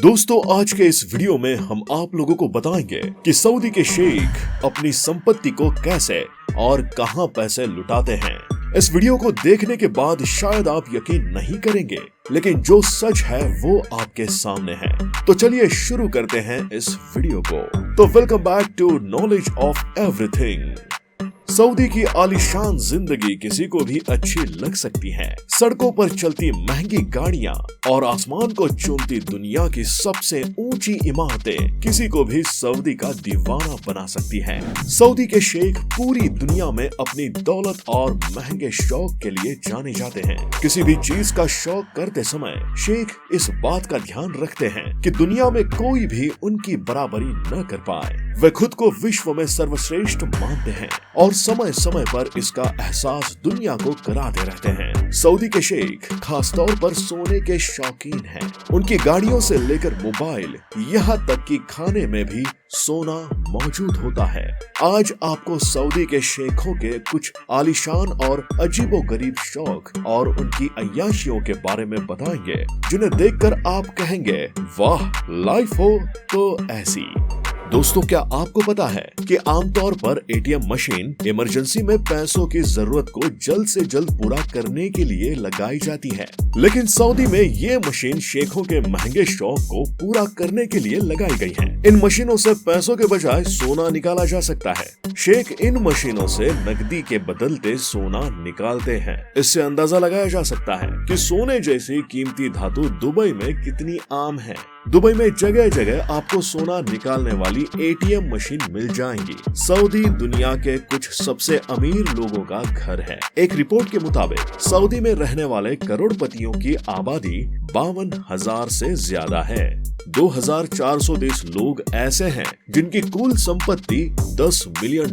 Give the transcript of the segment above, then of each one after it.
दोस्तों, आज के इस वीडियो में हम आप लोगों को बताएंगे कि सऊदी के शेख अपनी संपत्ति को कैसे और कहां पैसे लुटाते हैं। इस वीडियो को देखने के बाद शायद आप यकीन नहीं करेंगे, लेकिन जो सच है वो आपके सामने है। तो चलिए शुरू करते हैं इस वीडियो को। तो welcome back to knowledge of everything. Saudi की आलीशान जिंदगी किसी को भी अच्छी लग सकती है। सड़कों पर चलती महंगी गाड़ियां और आसमान को चूमती दुनिया की सबसे ऊंची इमारतें किसी को भी सऊदी का दीवाना बना सकती हैं। सऊदी के शेख पूरी दुनिया में अपनी दौलत और महंगे शौक के लिए जाने जाते हैं। किसी भी चीज का शौक करते समय शेख इस बात का ध्यान रखते हैं कि दुनिया में कोई भी उनकी बराबरी न कर पाए। वे खुद को विश्व में सर्वश्रेष्ठ मानते हैं और समय समय पर इसका एहसास दुनिया को कराते रहते हैं। सऊदी के शेख खास तौर पर सोने के शौकीन हैं। उनकी गाड़ियों से लेकर मोबाइल, यहाँ तक कि खाने में भी सोना मौजूद होता है। आज आपको सऊदी के शेखों के कुछ आलीशान और अजीबोगरीब शौक और उनकी अय्याशियों के बारे में बताएंगे, जिन्हें देखकर आप कहेंगे, वाह, लाइफ हो तो ऐसी। दोस्तों, क्या आपको पता है कि आमतौर पर एटीएम मशीन इमरजेंसी में पैसों की जरूरत को जल्द से जल्द पूरा करने के लिए लगाई जाती है, लेकिन सऊदी में ये मशीन शेखों के महंगे शौक को पूरा करने के लिए लगाई गई है। इन मशीनों से पैसों के बजाय सोना निकाला जा सकता है। शेख इन मशीनों से नकदी के बदलते सोना निकालते हैं। इससे अंदाजा लगाया जा सकता है कि सोने जैसी कीमती धातु दुबई में कितनी आम है। दुबई में जगह जगह आपको सोना निकालने वाली एटीएम मशीन मिल जाएंगी। सऊदी दुनिया के कुछ सबसे अमीर लोगों का घर है। एक रिपोर्ट के मुताबिक सऊदी में रहने वाले करोड़पतियों की आबादी 52,000 से ज्यादा है। 2,430 लोग ऐसे हैं जिनकी कुल संपत्ति $10 मिलियन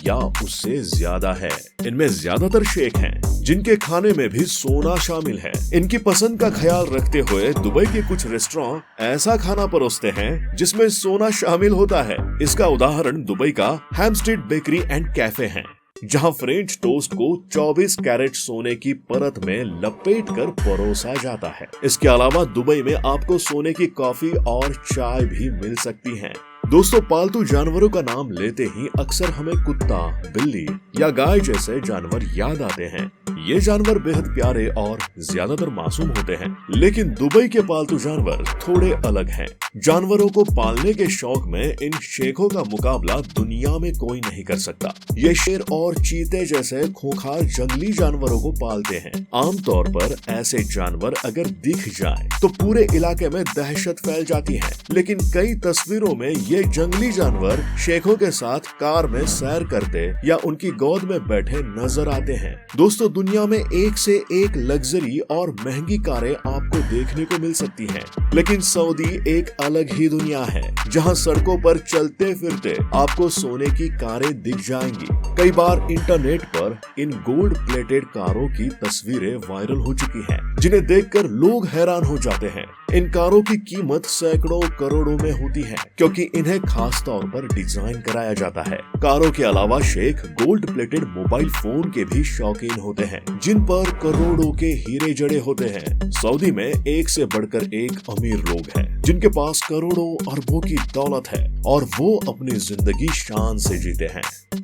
या उससे ज्यादा है। इनमें ज्यादातर शेख हैं जिनके खाने में भी सोना शामिल है। इनकी पसंद का ख्याल रखते हुए दुबई के कुछ रेस्टोरेंट ऐसा खाना परोसते हैं जिसमें सोना शामिल होता है। इसका उदाहरण दुबई का हैम्स्टेड बेकरी एंड कैफे है, जहां फ्रेंच टोस्ट को 24 कैरेट सोने की परत में लपेटकर परोसा जाता है। इसके अलावा दुबई में आपको सोने की कॉफी और चाय भी मिल सकती है। दोस्तों, पालतू जानवरों का नाम लेते ही अक्सर हमें कुत्ता, बिल्ली या गाय जैसे जानवर याद आते हैं। ये जानवर बेहद प्यारे और ज्यादातर मासूम होते हैं, लेकिन दुबई के पालतू जानवर थोड़े अलग हैं। जानवरों को पालने के शौक में इन शेखों का मुकाबला दुनिया में कोई नहीं कर सकता। ये शेर और चीते जैसे खूंखार जंगली जानवरों को पालते हैं। आमतौर पर ऐसे जानवर अगर दिख जाएं, तो पूरे इलाके में दहशत फैल जाती है, लेकिन कई तस्वीरों में ये जंगली जानवर शेखों के साथ कार में सैर करते या उनकी गोद में बैठे नजर आते हैं। दोस्तों, दुनिया में एक से एक लग्जरी और महंगी कारें आपको देखने को मिल सकती हैं, लेकिन सऊदी एक अलग ही दुनिया है, जहां सड़कों पर चलते फिरते आपको सोने की कारें दिख जाएंगी। कई बार इंटरनेट पर इन गोल्ड प्लेटेड कारों की तस्वीरें वायरल हो चुकी हैं, जिन्हें देखकर लोग हैरान हो जाते हैं। इन कारों की कीमत सैकड़ों करोड़ों में होती है, क्योंकि इन्हें खास तौर पर डिजाइन कराया जाता है। कारों के अलावा शेख गोल्ड प्लेटेड मोबाइल फोन के भी शौकीन होते हैं, जिन पर करोड़ों के हीरे जड़े होते हैं। सऊदी में एक से बढ़कर एक अमीर लोग हैं, जिनके पास करोड़ों अरबों की दौलत है और वो अपनी जिंदगी शान से जीते हैं।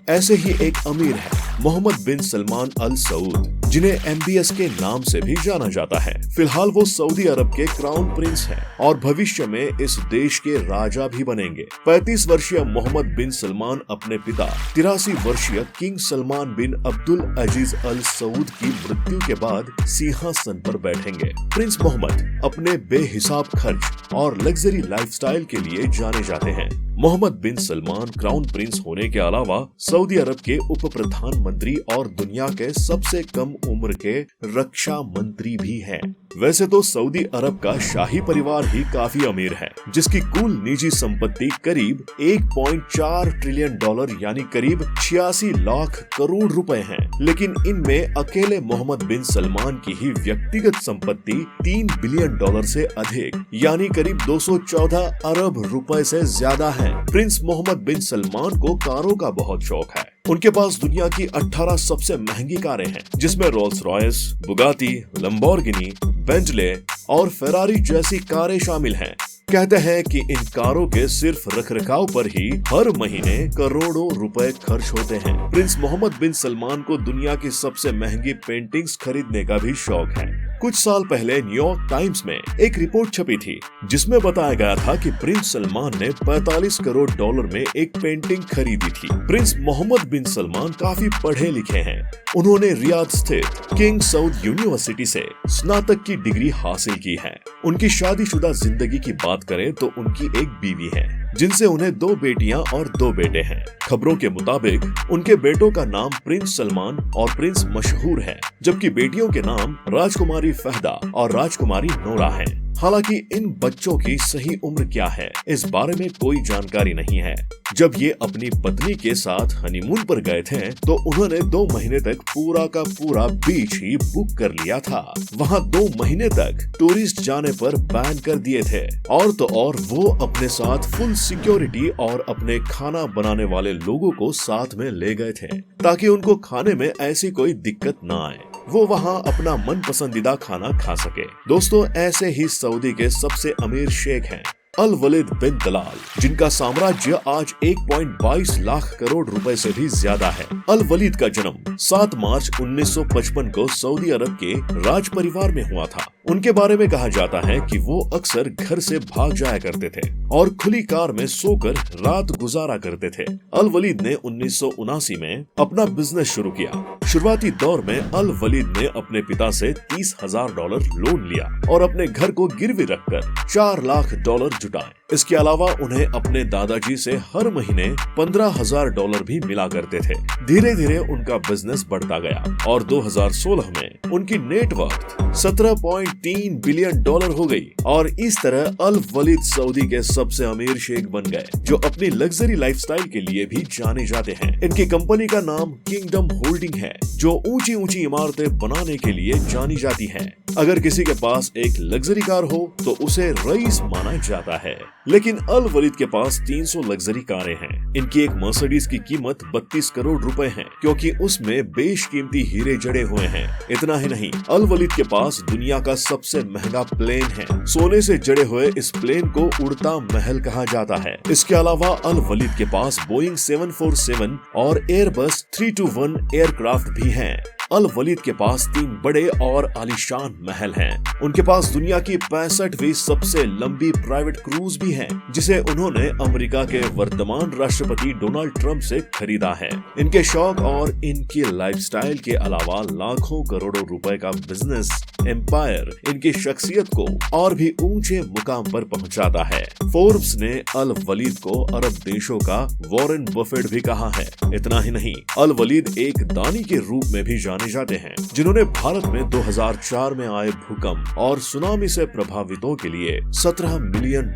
ऐसे ही एक अमीर है मोहम्मद बिन सलमान अल सऊद, जिन्हें MBS के नाम से भी जाना जाता है। फिलहाल वो सऊदी अरब के क्राउन प्रिंस हैं और भविष्य में इस देश के राजा भी बनेंगे। 35 वर्षीय मोहम्मद बिन सलमान अपने पिता 83 वर्षीय किंग सलमान बिन अब्दुल अजीज अल सऊद की मृत्यु के बाद सिंहासन पर बैठेंगे। प्रिंस मोहम्मद अपने बेहिसाब खर्च और लग्जरी लाइफस्टाइल के लिए जाने जाते हैं। मोहम्मद बिन सलमान क्राउन प्रिंस होने के अलावा सऊदी अरब के उप प्रधानमंत्री और दुनिया के सबसे कम उम्र के रक्षा मंत्री भी हैं। वैसे तो सऊदी अरब का शाही परिवार ही काफी अमीर है, जिसकी कुल निजी संपत्ति करीब $1.4 ट्रिलियन यानी करीब 86 लाख करोड़ रुपए हैं। लेकिन इनमें अकेले मोहम्मद बिन सलमान की ही व्यक्तिगत संपत्ति $3 बिलियन से अधिक यानी करीब 214 अरब रुपए से ज्यादा है। प्रिंस मोहम्मद बिन सलमान को कारों का बहुत शौक है। उनके पास दुनिया की 18 सबसे महंगी कारें हैं, जिसमें Rolls Royce, Bugatti, Lamborghini, Bentley और फेरारी जैसी कारें शामिल हैं। कहते हैं कि इन कारों के सिर्फ रखरखाव पर ही हर महीने करोड़ों रुपए खर्च होते हैं। प्रिंस मोहम्मद बिन सलमान को दुनिया की सबसे महंगी पेंटिंग्स खरीदने का भी शौक है। कुछ साल पहले न्यूयॉर्क टाइम्स में एक रिपोर्ट छपी थी जिसमें बताया गया था कि प्रिंस सलमान ने 45 करोड़ डॉलर में एक पेंटिंग खरीदी थी। प्रिंस मोहम्मद बिन सलमान काफी पढ़े लिखे हैं। उन्होंने रियाद स्थित किंग सऊद यूनिवर्सिटी से स्नातक की डिग्री हासिल की है। उनकी शादीशुदा जिंदगी की बात करें तो उनकी एक बीवी है जिनसे उन्हें 2 बेटियां और 2 बेटे हैं। खबरों के मुताबिक उनके बेटों का नाम प्रिंस सलमान और प्रिंस मशहूर है, जबकि बेटियों के नाम राजकुमारी फहदा और राजकुमारी नोरा हैं। हालांकि इन बच्चों की सही उम्र क्या है इस बारे में कोई जानकारी नहीं है। जब ये अपनी पत्नी के साथ हनीमून पर गए थे तो उन्होंने 2 महीने तक पूरा का पूरा बीच ही बुक कर लिया था। वहाँ 2 महीने तक टूरिस्ट जाने पर बैन कर दिए थे और तो और वो अपने साथ फुल सिक्योरिटी और अपने खाना बनाने वाले लोगों को साथ में ले गए थे ताकि उनको खाने में ऐसी कोई दिक्कत ना आए, वो वहाँ अपना मन पसंदीदा खाना खा सके। दोस्तों, ऐसे ही सऊदी के सबसे अमीर शेख हैं अल वलीद बिन तलाल, जिनका साम्राज्य आज 1.22 लाख करोड़ रुपए से भी ज्यादा है। अल वलीद का जन्म 7 मार्च 1955 को सऊदी अरब के राज परिवार में हुआ था। उनके बारे में कहा जाता है कि वो अक्सर घर से भाग जाया करते थे और खुली कार में सोकर रात गुजारा करते थे। अल वलीद ने 1979 में अपना बिजनेस शुरू किया। शुरुआती दौर में अल वलीद ने अपने पिता से $30,000 लोन लिया और अपने घर को गिरवी रखकर $4 लाख जुटाए। इसके अलावा उन्हें अपने दादाजी से हर महीने $15,000 भी मिला करते थे। धीरे धीरे उनका बिजनेस बढ़ता गया और 2016 में उनकी नेटवर्थ $17.3 बिलियन हो गई और इस तरह अल वलीद सऊदी के सबसे अमीर शेख बन गए, जो अपनी लग्जरी लाइफस्टाइल के लिए भी जाने जाते हैं। इनकी कंपनी का नाम किंगडम होल्डिंग है, जो ऊंची ऊंची इमारतें बनाने के लिए जानी जाती है। अगर किसी के पास एक लग्जरी कार हो तो उसे रईस माना जाता है, लेकिन अल वलीद के पास 300 लग्जरी कारें हैं। इनकी एक मर्सिडीज की कीमत 32 करोड़ रुपए है, क्योंकि उसमें बेशकीमती हीरे जड़े हुए हैं। इतना ही नहीं, अल वलीद के पास दुनिया का सबसे महंगा प्लेन है। सोने से जड़े हुए इस प्लेन को उड़ता महल कहा जाता है। इसके अलावा अल वलीद के पास बोइंग 747 और एयरबस 321 एयरक्राफ्ट भी हैं। अल वलीद के पास 3 बड़े और आलीशान महल हैं। उनके पास दुनिया की 65वीं सबसे लंबी प्राइवेट क्रूज भी है, जिसे उन्होंने अमेरिका के वर्तमान राष्ट्रपति डोनाल्ड ट्रंप से खरीदा है। इनके शौक और इनकी लाइफस्टाइल के अलावा लाखों करोड़ों रुपए का बिजनेस एम्पायर इनकी शख्सियत को और भी ऊंचे मुकाम पर पहुंचाता है। फोर्ब्स ने अल वलीद को अरब देशों का वॉरेन बफेट भी कहा है। इतना ही नहीं, अल वलीद एक दानी के रूप में भी जाने जाते हैं, जिन्होंने भारत में 2004 में आए भूकंप और सुनामी से प्रभावितों के लिए $17 मिलियन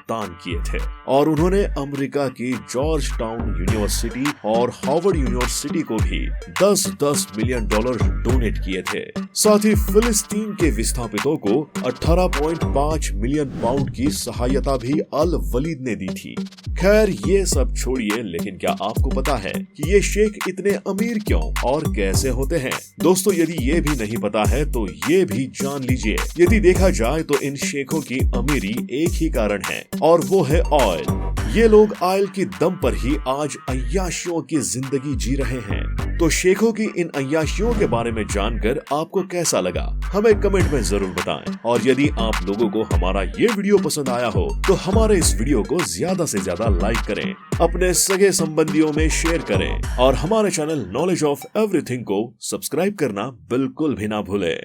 दान किए थे और उन्होंने अमेरिका की जॉर्ज टाउन यूनिवर्सिटी और हार्वर्ड यूनिवर्सिटी को भी $10 मिलियन डोनेट किए थे। साथ ही फिलिस्तीन के विस्थापितों को 18.5 मिलियन पाउंड की सहायता भी अल वलीद ने दी थी। खैर, ये सब छोड़िए, लेकिन क्या आपको पता है कि ये शेख इतने अमीर क्यों और कैसे होते हैं? दोस्तों, यदि ये भी नहीं पता है तो ये भी जान लीजिए। यदि देखा जाए तो इन शेखों की अमीरी एक ही कारण है और वो है ऑयल। ये लोग ऑयल की दम पर ही आज अय्याशियों की जिंदगी जी रहे हैं। तो शेखों की इन अय्याशियों के बारे में जानकर आपको कैसा लगा, हमें कमेंट में जरूर बताएं। और यदि आप लोगों को हमारा ये वीडियो पसंद आया हो तो हमारे इस वीडियो को ज्यादा से ज्यादा लाइक करें, अपने सगे संबंधियों में शेयर करें और हमारे चैनल नॉलेज ऑफ एवरीथिंग को सब्सक्राइब करना बिल्कुल भी ना भूलें।